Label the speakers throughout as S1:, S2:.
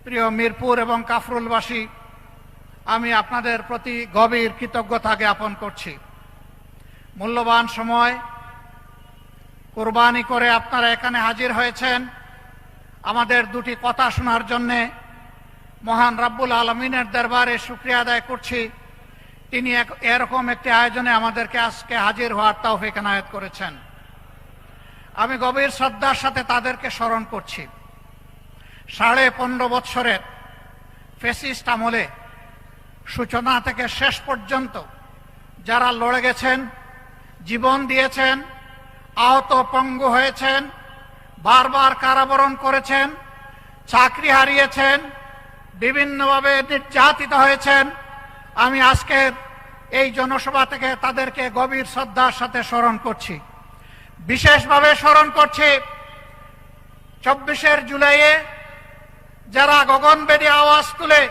S1: প্রিয় মিরপুর এবং কাফরুলবাসী, আমি আপনাদের প্রতি গভীর কৃতজ্ঞতা জ্ঞাপন করছি। মূল্যবান সময় কুরবানি করে আপনারা এখানে হাজির হয়েছেন আমাদের দুটি কথা শোনার জন্যে। মহান রব্বুল আলমিনের দরবারে শুকরিয়া আদায় করছি, তিনি এরকম একটি আয়োজনে আমাদেরকে আজকে হাজির হওয়ার তৌফিক এনায়েত করেছেন। আমি গভীর শ্রদ্ধার সাথে তাদেরকে স্মরণ করছি। 15.5 বৎসরের ফ্যাসিস্ট আমলে সূচনা থেকে শেষ পর্যন্ত যারা লড়ে গেছেন, জীবন দিয়েছেন, আহত পঙ্গু হয়েছেন, বারবার কারাবরণ করেছেন, চাকরি হারিয়েছেন, বিভিন্নভাবে নির্যাতিত হয়েছেন, আমি আজকের এই জনসভা থেকে তাদেরকে গভীর শ্রদ্ধার সাথে স্মরণ করছি। বিশেষভাবে স্মরণ করছি 24 জুলাইয়ে যারা গগনভেদী আওয়াজ তুলে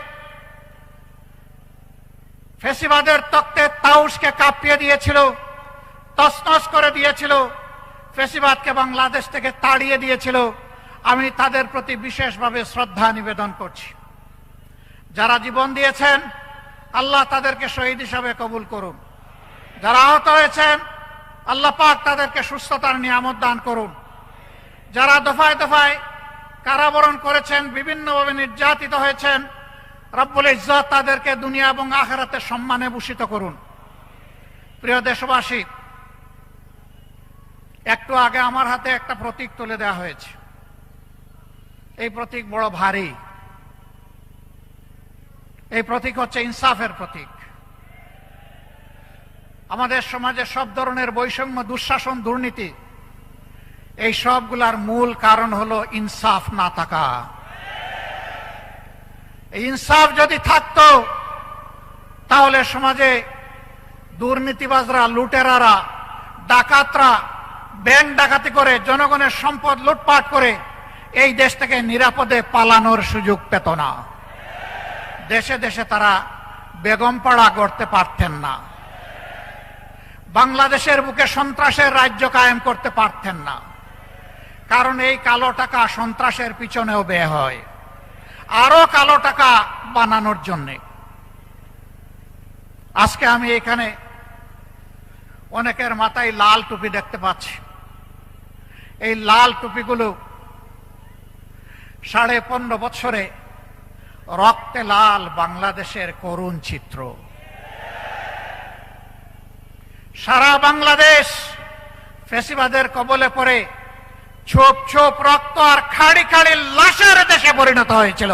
S1: ফ্যাসিবাদের তক্তে তাউসকে কাঁপিয়ে দিয়েছিল, তছনছ করে দিয়েছিল, ফ্যাসিবাদকে বাংলাদেশ থেকে তাড়িয়ে দিয়েছিল। আমি তাদের প্রতি বিশেষভাবে শ্রদ্ধা নিবেদন করছি। যারা জীবন দিয়েছেন, আল্লাহ তাদেরকে শহীদ হিসাবে কবুল করুন। যারা আহত হয়েছেন, আল্লাহ পাক তাদেরকে সুস্থতার নিয়ামত দান করুন। যারা দফায় দফায় কারাবরণ করেছেন, বিভিন্নভাবে নির্যাতিত হয়েছেন, রব্বুল ইজ্জত তাদেরকে দুনিয়া এবং আখিরাতে সম্মানে ভূষিত করুন। প্রিয় দেশবাসী, একটু আগে আমার হাতে একটা প্রতীক তুলে দেওয়া হয়েছে। এই প্রতীক বড় ভারী। এই প্রতীক হচ্ছে ইনসাফের প্রতীক। আমাদের সমাজে সব ধরনের বৈষম্য, দুঃশাসন, দুর্নীতি, এই সবগুলার মূল কারণ হলো ইনসাফ না থাকা। এই ইনসাফ যদি থাকতো তাহলে সমাজে দুর্নীতিবাজরা, লুটেরারা, ডাকাতরা ব্যাংক ডাকাতি করে জনগণের সম্পদ লুটপাট করে এই দেশ থেকে নিরাপদে পালানোর সুযোগ পেত না। দেশে দেশে তারা বেগমপাড়া গড়তে পারতেন না। বাংলাদেশের বুকে সন্ত্রাসের রাজ্য কায়েম করতে পারতেন না। কারণ এই কালো টাকা সন্ত্রাসের পিছনেও ব্যয় হয়, আরো কালো টাকা বানানোর জন্য। আজকে আমি এখানে অনেকের মাথায় লাল টুপি দেখতে পাচ্ছি। এই লাল টুপিগুলো 15.5 বছরে রক্তে লাল বাংলাদেশের করুণ চিত্র। সারা বাংলাদেশ ফ্যাসিবাদের কবলে পড়ে ছোপ ছোপ রক্ত আর খাড়ি খাড়ি লাশের দেশে পরিণত হয়েছিল।